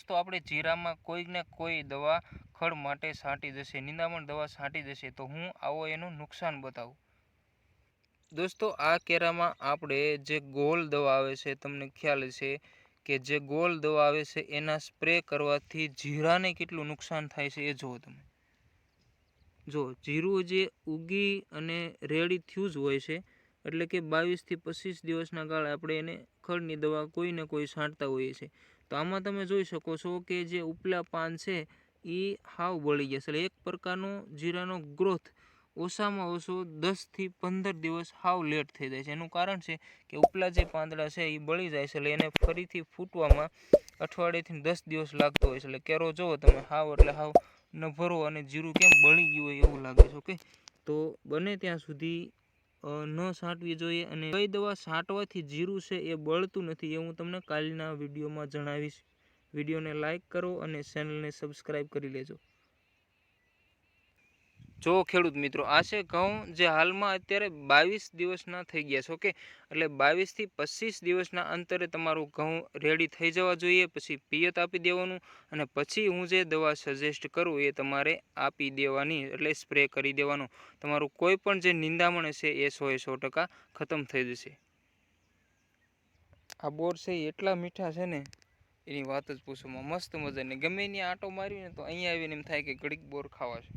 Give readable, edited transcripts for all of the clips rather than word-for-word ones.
દોસ્તો આપણે જીરામાં કોઈક ને કોઈ દવા ખડ માટે છાંટી જશે, નિંદામણ દવા છાંટી જશે, તો હું આવો એનું નુકસાન બતાવું। દોસ્તો આ કેરામાં આપણે જે ગોલ દવા આવે છે, તમને ખ્યાલ છે કે જે ગોલ દવા આવે છે એના સ્પ્રે કરવાથી જીરાને કેટલું નુકસાન થાય છે એ જુઓ તમે। જો જીરું જે ઉગી અને રેડી થયું જ હોય છે, એટલે કે 22 થી 25 દિવસના ગાળે આપણે એને ખડની દવા કોઈ ને કોઈ છાંટતા હોઈએ છીએ। તો આમાં તમે જોઈ શકો છો કે જે ઉપલા પાન છે એ હાવ બળી ગયા છે, એટલે એક પ્રકારનો જીરાનો ગ્રોથ ઓછામાં ઓછો 10 થી 15 દિવસ હાવ લેટ થઈ જાય છે। એનું કારણ છે કે ઉપલા જે પાંદડા છે એ બળી જાય છે, એટલે એને ફરીથી ફૂટવામાં અઠવાડિયેથી 10 દિવસ લાગતો હોય છે। એટલે કેરો જુઓ તમે હાવ એટલે હાવ નભરો અને જીરું કેમ બળી ગયું હોય એવું લાગે છે। ઓકે, તો બને ત્યાં સુધી ન છાંટવી જોઈએ, અને કઈ દવા છાંટવાથી જીરું છે એ બળતું નથી એ હું તમને કાલના વિડીયોમાં જણાવીશ। વિડીયોને લાઇક કરો અને ચેનલને સબસ્ક્રાઈબ કરી લેજો। જો ખેડૂત મિત્રો, આ છે ઘઉં જે હાલમાં અત્યારે 22 દિવસના થઈ ગયા છે। ઓકે, એટલે 22 થી 25 દિવસના અંતરે તમારું ઘઉં રેડી થઈ જવા જોઈએ, પછી પિયત આપી દેવાનું, અને પછી હું જે દવા સજેસ્ટ કરું એ તમારે આપી દેવાની, એટલે સ્પ્રે કરી દેવાનો। તમારું કોઈ પણ જે નિંદામણ છે એ 100% ખતમ થઈ જશે। આ બોર છે એટલા મીઠા છે ને એની વાત જ પૂછોમાં, મસ્ત મજાની, ગમે એની આંટો મારીને તો અહીંયા આવીને એમ થાય કે ઘડીક બોર ખાવા છે।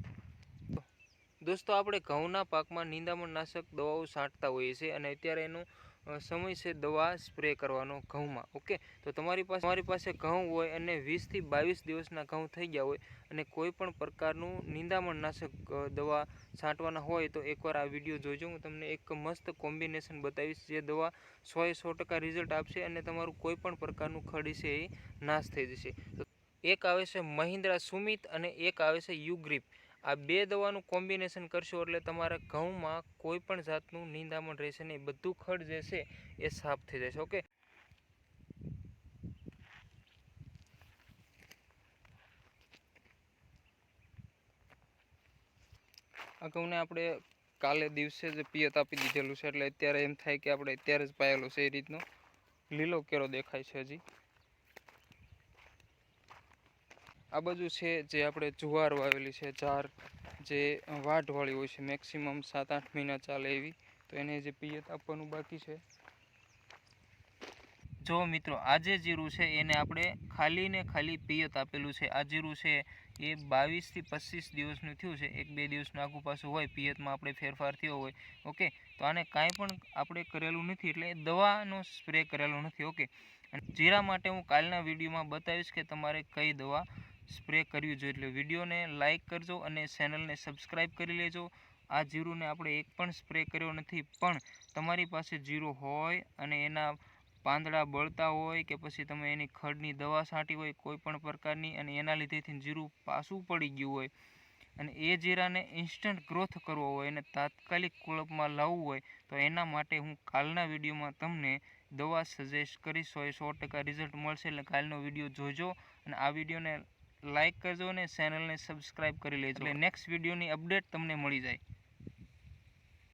દોસ્તો આપણે ઘઉંના પાકમાં નિંદામણ નાશક દવાઓ છાંટતા હોઈએ છીએ, અને અત્યારે એનો સમય છે દવા સ્પ્રે કરવાનો ઘઉંમાં। ઓકે, તો તમારી પાસે ઘઉં હોય અને 20 થી 22 દિવસના ઘઉં થઈ ગયા હોય અને કોઈ પણ પ્રકારનું નિંદામણ નાશક દવા છાંટવાના હોય તો એકવાર આ વિડીયો જોજો। હું તમને એક મસ્ત કોમ્બિનેશન બતાવીશ જે દવા 100% રિઝલ્ટ આપશે અને તમારું કોઈ પણ પ્રકારનું ખડી છે એ નાશ થઈ જશે। એક આવે છે મહિન્દ્રા સુમિત અને એક આવે છે યુગ્રીપ। આ બે દવાનું કોમ્બિનેશન કરશો એટલે તમારા ઘઉંમાં કોઈ પણ જાતનું નિંદામણ રહેશે નહીં, બધું ખડ જે છે એ સાફ થઈ જશે। ઓકે, આ ઘઉંને આપણે કાલે દિવસે જ પિયત આપી દીધેલું છે, એટલે અત્યારે એમ થાય કે આપણે અત્યારે જ પાયેલો છે એ રીતનો લીલો કેરો દેખાય છે। હજી આ બાજુ છે જે આપણે જુવાર વાવેલી છે, જાર જે વાઢવાળી હોય છે, મેક્સિમમ 7-8 મહિના ચાલે એવી, તો એને જે પિયત આપવાનું બાકી છે। જો મિત્રો આ જે જીરું છે એને આપણે ખાલી ને ખાલી પિયત આપેલું છે। આ જીરું છે એ 22 થી 25 દિવસનું થયું છે, 1-2 દિવસનું આગું પાછું હોય, પિયતમાં આપણે ફેરફાર થયો હોય। ઓકે, તો આને કાંઈ પણ આપણે કરેલું નથી, એટલે દવાનો સ્પ્રે કરેલો નથી। ઓકે, અને જીરા માટે હું કાલના વિડીયોમાં બતાવીશ કે તમારે કઈ દવા સ્પ્રે કરવી જોઈએ, એટલે વિડીયોને લાઇક કરજો અને ચેનલને સબસ્ક્રાઈબ કરી લેજો। આ જીરુંને આપણે એક પણ સ્પ્રે કર્યો નથી, પણ તમારી પાસે જીરું હોય અને એના પાંદડા બળતા હોય કે પછી તમે એની ખડની દવા છાંટી હોય કોઈ પણ પ્રકારની, અને એના લીધેથી જીરું પાછું પડી ગયું હોય, અને એ જીરાને ઇન્સ્ટન્ટ ગ્રોથ કરવો હોય અને તાત્કાલિક કુળપમાં લાવવું હોય, તો એના માટે હું કાલના વિડીયોમાં તમને દવા સજેસ્ટ કરીશ। 100% રિઝલ્ટ મળશે, એટલે કાલનો વિડીયો જોજો અને આ વિડીયોને લાઇક કરજો અને ચેનલને સબસ્ક્રાઈબ કરી લેજો, એટલે નેક્સ્ટ વિડીયોની અપડેટ તમને મળી જાય।